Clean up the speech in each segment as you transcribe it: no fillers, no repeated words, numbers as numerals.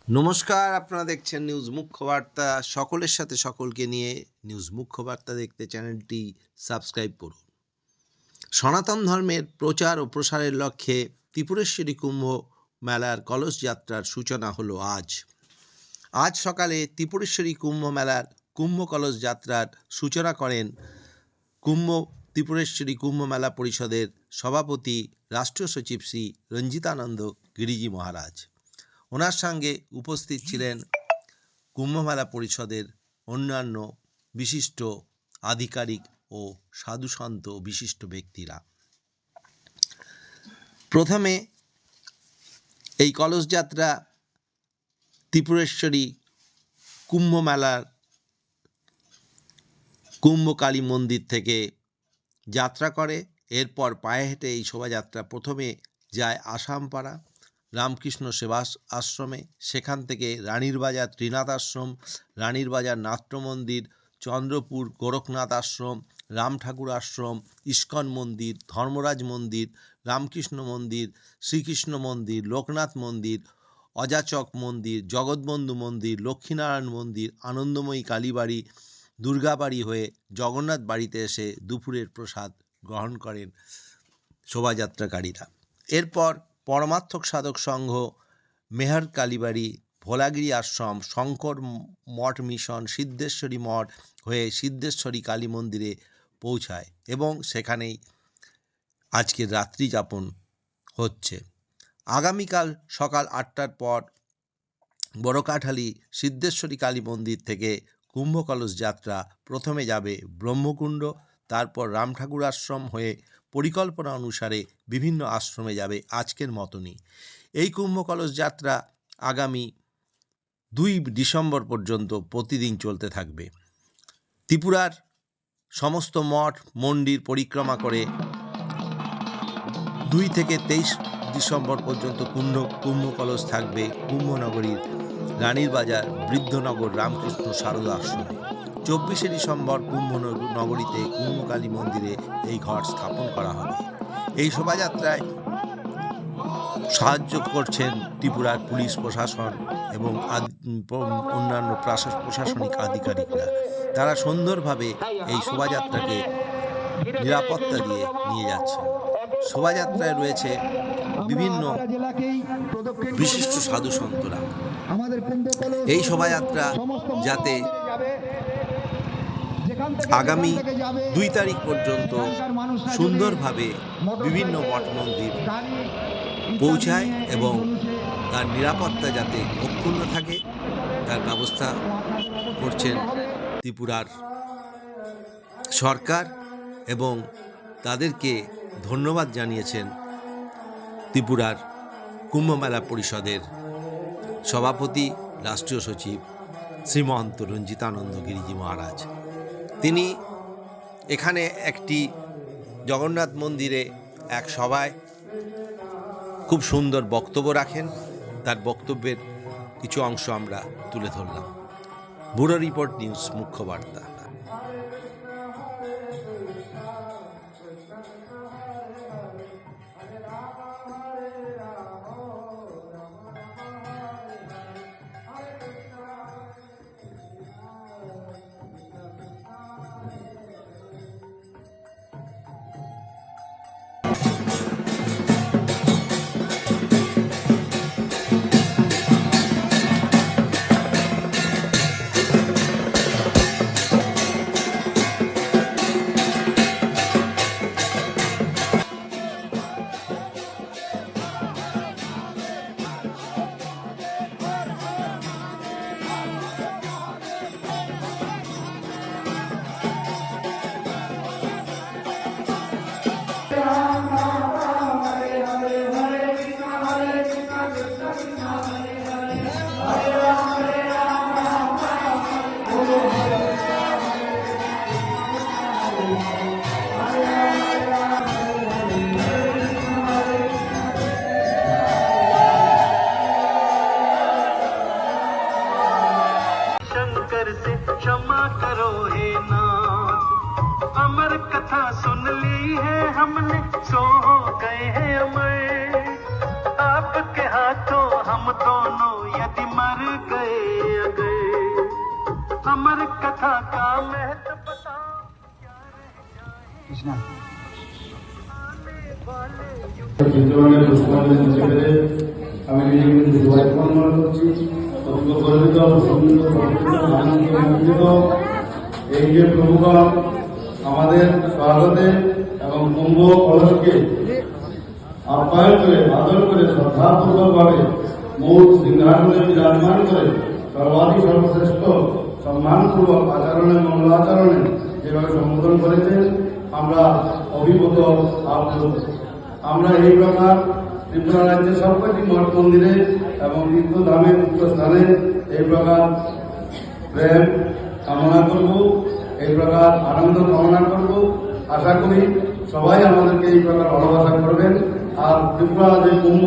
নমস্কার, আপনারা দেখছেন নিউজ মুখ্য বার্তা। সকলের সাথে সকলকে নিয়ে নিউজ মুখ্য বার্তা দেখতে চ্যানেলটি সাবস্ক্রাইব করুন। সনাতন ধর্মের প্রচার ও প্রসারের লক্ষ্যে ত্রিপুরেশ্বরী কুম্ভ মেলার কলস যাত্রার সূচনা হলো আজ সকালে ত্রিপুরেশ্বরী কুম্ভ মেলার কুম্ভ কলস যাত্রার সূচনা করেন ত্রিপুরেশ্বরী কুম্ভ মেলা পরিষদের সভাপতি রাষ্ট্রীয় সচিব শ্রী রঞ্জিতানন্দ গিরিজি মহারাজ। ওনার সঙ্গে উপস্থিত ছিলেন কুম্ভমেলা পরিষদের অন্যান্য বিশিষ্ট আধিকারিক ও সাধুসন্ত বিশিষ্ট ব্যক্তিরা। প্রথমে এই কলস যাত্রা ত্রিপুরেশ্বরী কুম্ভমেলার কুম্ভকালী মন্দির থেকে যাত্রা করে। এরপর পায়ে হেঁটে এই শোভাযাত্রা প্রথমে যায় আসামপাড়া রামকৃষ্ণ সেবা আশ্রমে, সেখান থেকে রানীর বাজার ত্রিনাথ আশ্রম, রানীর বাজার নাট্য মন্দির, চন্দ্রপুর গোরখনাথ আশ্রম, রাম ঠাকুর আশ্রম, ইস্কন মন্দির, ধর্মরাজ মন্দির, রামকৃষ্ণ মন্দির, শ্রীকৃষ্ণ মন্দির, লোকনাথ মন্দির, অজাচক মন্দির, জগৎবন্ধু মন্দির, লক্ষ্মীনারায়ণ মন্দির, আনন্দময়ী কালীবাড়ি, দুর্গাবাড়ি হয়ে জগন্নাথ বাড়িতে এসে দুপুরের প্রসাদ গ্রহণ করেন শোভাযাত্রাকারীরা। এরপর পরমার্থক সাধক সংঘ, মেহর কালীবাড়ি, ভোলাগিরি আশ্রম, শঙ্কর মঠ মিশন, সিদ্ধেশ্বরী মঠ হয়ে সিদ্ধেশ্বরী কালী মন্দিরে পৌঁছায় এবং সেখানেই আজকের রাত্রি যাপন হচ্ছে। আগামীকাল সকাল 8টার পর বড়কাঠালী সিদ্ধেশ্বরী কালী মন্দির থেকে কুম্ভ কলস যাত্রা প্রথমে যাবে ব্রহ্মকুণ্ড, তারপর রাম ঠাকুর আশ্রম হয়ে পরিকল্পনা অনুসারে বিভিন্ন আশ্রমে যাবে আজকের মতনই। এই কুম্ভ কলস যাত্রা আগামী 2 ডিসেম্বর পর্যন্ত প্রতিদিন চলতে থাকবে। ত্রিপুরার সমস্ত মঠ মন্দির পরিক্রমা করে 2 থেকে 23 ডিসেম্বর পর্যন্ত কুম্ভ কলস থাকবে কুম্ভনগরীর রানীর বাজার বৃদ্ধনগর রামকৃষ্ণ সারদা আশ্রমে। 24শে ডিসেম্বর কুম্ভনগরীতে কুম্ভকালী মন্দিরে এই ঘট স্থাপন করা হবে। এই শোভাযাত্রায় সাহায্য করছেন ত্রিপুরার পুলিশ প্রশাসন এবং অন্যান্য প্রশাসনিক আধিকারিকরা। তারা সুন্দরভাবে এই শোভাযাত্রাকে নিরাপত্তা দিয়ে নিয়ে যাচ্ছেন। শোভাযাত্রায় রয়েছে বিভিন্ন বিশিষ্ট সাধু সন্তরা। এই শোভাযাত্রা যাতে আগামী 2 তারিখ পর্যন্ত সুন্দরভাবে বিভিন্ন মঠ মন্দির পৌঁছায় এবং তার নিরাপত্তা যাতে অক্ষুণ্ণ থাকে তার ব্যবস্থা করছেন ত্রিপুরার সরকার এবং তাদেরকে ধন্যবাদ জানিয়েছেন ত্রিপুরার কুম্ভমেলা পরিষদের সভাপতি রাষ্ট্রীয় সচিব শ্রীমন্ত রঞ্জিতানন্দ গিরিজি মহারাজ। তিনি এখানে একটি জগন্নাথ মন্দিরে এক সভায় খুব সুন্দর বক্তব্য রাখেন। তার বক্তব্যের কিছু অংশ আমরা তুলে ধরলাম। ব্যুরো রিপোর্ট, নিউজ মুখ্য বার্তা। शंकर से क्षमा करो हे नाथ, अमर कथा सुन ली है हमने, सो हो गए हैं अमर। आपके हाथों हम दोनों यदि मर চিত্রণের পুষ্পাঞ্জলি দিতে পেরে আমি নিজেকে কিন্তু সৌভাগ্যবান মনে করছি, অত্যন্ত গর্বিত, আনন্দিত। এই যে প্রভুগণ আমাদের স্বাগতে এবং কুম্ভ কলসকে আপ্যায়ন করে আদর করে শ্রদ্ধাপূর্বক ভাবে মূল সিংহাসনে বিরাজমান করে সর্বাধিক সর্বশ্রেষ্ঠ সম্মানপূর্বক আচরণে মঙ্গলাচরণে যেভাবে সম্বোধন করেছেন আমরা অভিভূত আপ্লুত। আমরা এই প্রকার ত্রিপুরা রাজ্যের সবকটি মঠ মন্দিরে এবং তীর্থধামে তীর্থস্থানে এই প্রকার প্রেম কামনা করব, এই প্রকার আনন্দ কামনা করব। আশা করি সবাই আমাদেরকে এই প্রকার ভালোবাসা করবেন। আর ত্রিপুরা যে কুম্ভ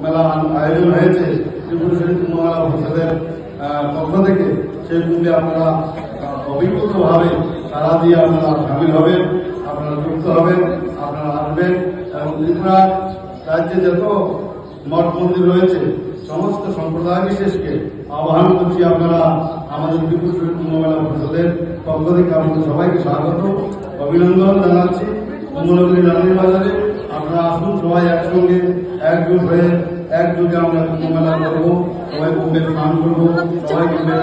মেলা আয়োজন হয়েছে ত্রিপুরেশ্বরী কুম্ভ মেলা পরিষদের পক্ষ থেকে, সেই কুম্ভে আপনারা অভিভূতভাবে সারা দিয়ে আপনারা সামিল হবেন, আপনারা যুক্ত হবেন, আপনারা আসবেন। এবং ত্রিপুরা রাজ্যে যত মঠ মন্দির রয়েছে সমস্ত সম্প্রদায় বিশেষকে আহ্বান করছি, আপনারা আমাদের ত্রিপুরেশ্বরী কুম্ভ মেলা পরিষদের পক্ষ থেকে আপনাদের সবাইকে স্বাগত অভিনন্দন জানাচ্ছি। কুম্ভনগরী রানীর বাজারে আপনারা আসুন, সবাই একসঙ্গে একজোট হয়ে একযোগে আমরা কুম্ভ মেলা করবো, সবাই কুম্ভে স্নান করবো, সবাই কুম্ভে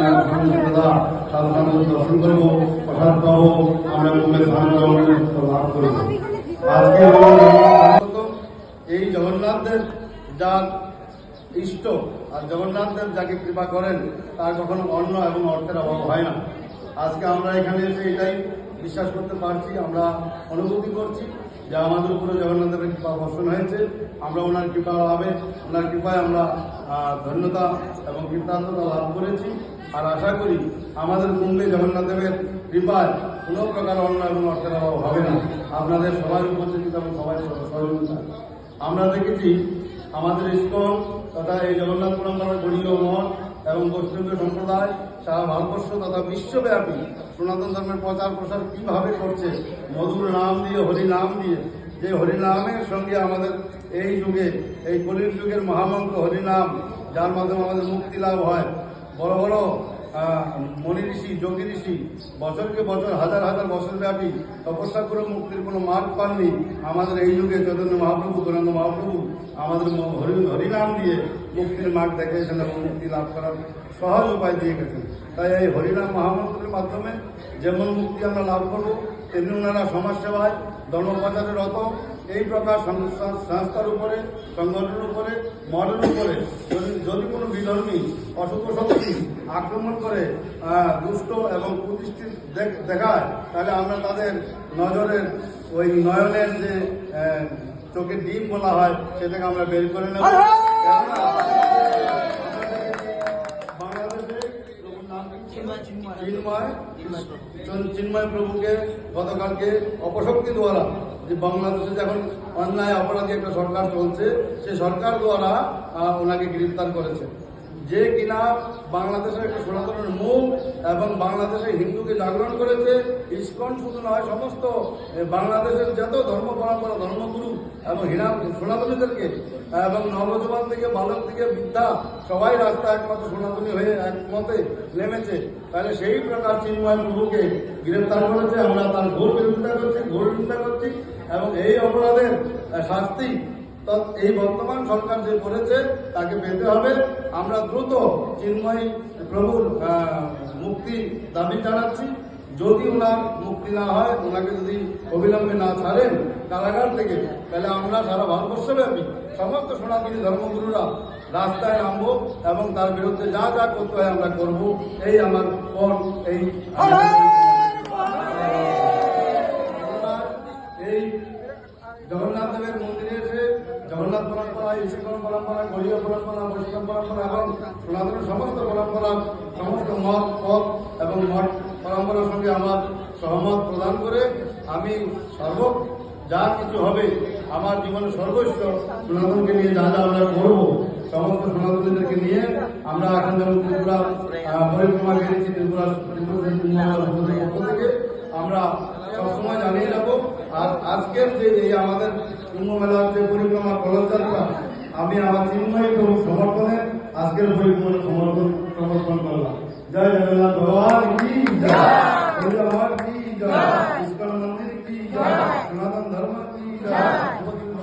সাধারণ দর্শন করবো, প্রসাদ পাবো, আমরা কুম্ভে স্নান লাভ করবো। আজকে এই জগন্নাথদের যার ইষ্ট আর জগন্নাথদেব যাকে কৃপা করেন তার কখনো অন্ন এবং অর্থের অভাব হয় না। আজকে আমরা এখানে এসে এটাই বিশ্বাস করতে পারছি, আমরা অনুভূতি করছি যে আমাদের উপরে জগন্নাথদেবের কৃপা বর্ষণ হয়েছে। আমরা ওনার কৃপা লাভে, ওনার কৃপায় আমরা ধন্যতা এবং কৃতার্থতা লাভ করেছি। আর আশা করি আমাদের কুম্ভে জগন্নাথদেবের কৃপায় কোনো প্রকার অন্ন এবং অর্থের অভাব হবে না। আপনাদের সবার উপস্থিতি এবং সবাই সহযোগিতা আমরা দেখেছি আমাদের ইস্কন তথা এই জগন্নাথ পরম্পরার গড়ীয় মঠ এবং বৈষ্ণবীয় সম্প্রদায় সারা ভারতবর্ষ তথা বিশ্বব্যাপী সনাতন ধর্মের প্রচার প্রসার কিভাবে করছে, মধুর নাম দিয়ে, হরি নাম দিয়ে। যে হরিনামের সঙ্গে আমাদের এই যুগে, এই কলির যুগের মহামন্ত্র হরিনাম, যার মাধ্যমে আমাদের মুক্তি লাভ হয়। বড় বড় মনি ঋষি, যোগী ঋষি বছরকে বছর হাজার হাজার বছর ব্যাপী তপস্যা করে মুক্তির কোনো মার্গ পাননি। আমাদের এই যুগে চৈতন্য মহাপ্রভু, গৌরাঙ্গ মহাপ্রভু আমাদের হরিনাম দিয়ে মুক্তির মার্গ দেখিয়েছেন এবং মুক্তি লাভ করার সহজ উপায় দিয়ে গেছেন। তাই এই হরিনাম মহামন্ত্রের মাধ্যমে যেমন মুক্তি আমরা লাভ করব, তেমনি ওনারা সমাজসেবায় ধর্মপ্রচারে রত। এই প্রকার সংস্থার উপরে, সংগঠনের উপরে, মডেল উপরে যদি কোনো বিধর্মী অশুভ শক্তি আক্রমণ করে দুষ্ট এবং কুদৃষ্টি দেখায়, তাহলে আমরা তাদের নজরের ওই নয়নের যে চোখের ডিম বলা হয় সেটাকে আমরা বের করে নেব। বাংলাদেশে চিন্ময় প্রভুকে গতকালকে অপশক্তি দ্বারা যে বাংলাদেশে যখন অন্যায় অপরাধী একটা সরকার চলছে, সে সরকার দ্বারা ওনাকে গ্রেফতার করেছে। যে কিনা বাংলাদেশের একটা সনাতনের মুখ এবং বাংলাদেশে হিন্দুকে জাগরণ করেছে। ইস্কন শুধু নয়, সমস্ত বাংলাদেশের যত ধর্ম পরম্পরা, ধর্মগুরু এবং সনাতনীদেরকে এবং নবজবান থেকে বালক থেকে বৃদ্ধা সবাই রাস্তা একমাত্র সনাতনী হয়ে একমতে নেমেছে। তাহলে সেই প্রকার চিন্ময় প্রভুকে গ্রেফতার করেছে। আমরা তার ঘোর বিরোধিতা করছি এবং এই অপরাধের শাস্তি এই বর্তমান সরকার যে করেছে তাকে পেতে হবে। আমরা দ্রুত চিন্ময় প্রভুর মুক্তি দাবি জানাচ্ছি। যদি ওনার মুক্তি না হয়, ওনাকে যদি অবিলম্বে না ছাড়েন কারাগার থেকে, তাহলে আমরা সারা ভারতবর্ষব্যাপী সমস্ত সনাতনী ধর্মগুরুরা রাস্তায় নামবো এবং তার বিরুদ্ধে যা যা করতে হয় আমরা করব। এই আমার এই জগন্নাথ দেবের মন্দিরে এসে জগন্নাথ পরম্পরা, ইস্কন পরম্পরা, গৌড়ীয় পরম্পরা, বৈষ্ণব পরম্পরা এবং সনাতনের সমস্ত পরম্পরা, সমস্ত মত পথ এবং মঠ পরম্পরার সঙ্গে আমার সহমত প্রদান করে আমি যা কিছু হবে আমার জীবনের সর্বস্ব সনাতনকে নিয়ে যা যা আমরা করবো, সমস্ত সনাতনীদেরকে নিয়ে আমরা এখন যেমন ত্রিপুরা পরিক্রমা বেরিয়েছি, ত্রিপুরা পক্ষ থেকে আমরা সবসময় জানিয়ে যাবো। আর আজকের যে এই আমাদের কুম্ভ মেলার যে পরিক্রমা কলসযাত্রা, আমি আমার চিন্ময় প্রভু সমর্থনে আজকের পরিক্রমা সমর্পণ করলাম। জয় জগন্নাথ ভগবান কি জয়, ইস্কন মন্দির কি জয়। কি জয়